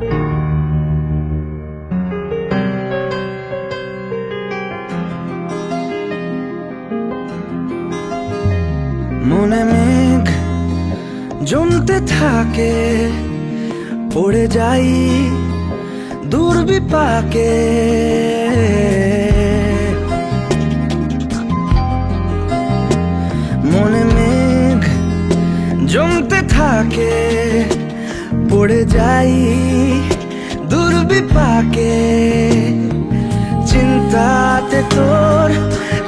মনে মেঘ জমতে থাকে, পড়ে যাই দুর্বিপাকে। মনে মেঘ জমতে থাকে, পড়ে যাই দুর্বিপাকে। চিন্তাতে তোর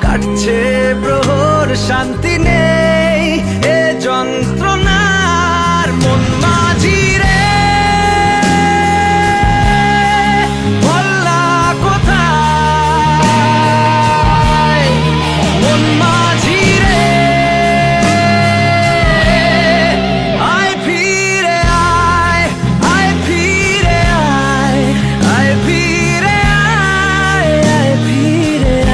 কাটছে প্রহর, শান্তি নেই এ যন্ত্রণার। মন মাঝি রে বল্লা কোথায়, মন মাঝি রে আয় ফিরে আয়, আয় ফিরে আয়, আয় ফিরে আয়, আয় ফিরে আয়।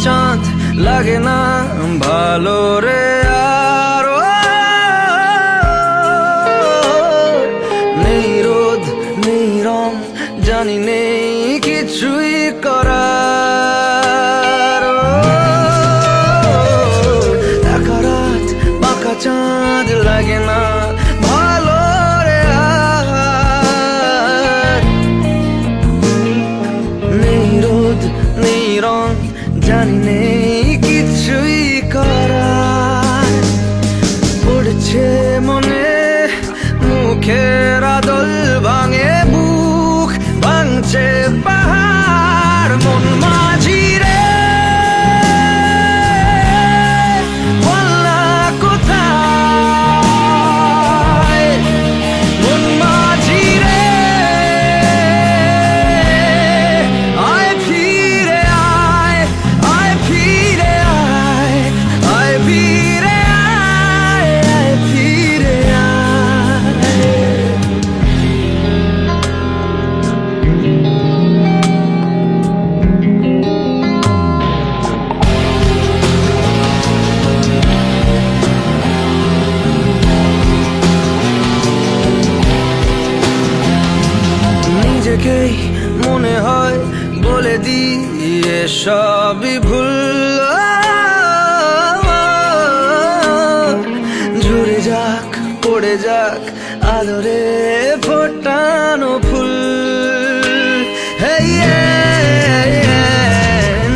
চাঁদ লাগে না ভালো রে আর, নেই রোদ নেই রং, জানি নেই কিছুই করার। একা রাত বাঁকা চাঁদ লাগে না ভালো রে আর, নেই রোদ নেই রং, জানি নেই কিছুই করার। পড়ছে মনে মুখের আদল, ভাঙে বুক ভাঙছে পাহাড়। মন মাঝি রে বল্লা কোথায়, মন মাঝি রে আয় ফিরে আয়, আয় ফিরে আয়, আয় ফিরে আয়, আয় ফিরে আয়। নিজেকেই মনে হয় বলে দিয়ে সবই ভুল, ঝরে যাক পড়ে যাক আদরে ফোটানো ফুল।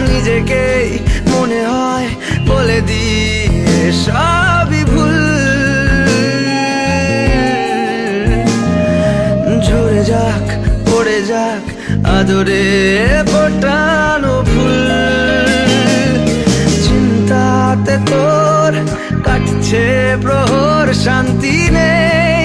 নিজেকেই মনে হয় বলে দিয়ে সবই ভুল, ঝরে যাক পড়ে যাক আদরে ফোটানো ফুল। চিন্তাতে তোর কাটছে প্রহর, শান্তি নেই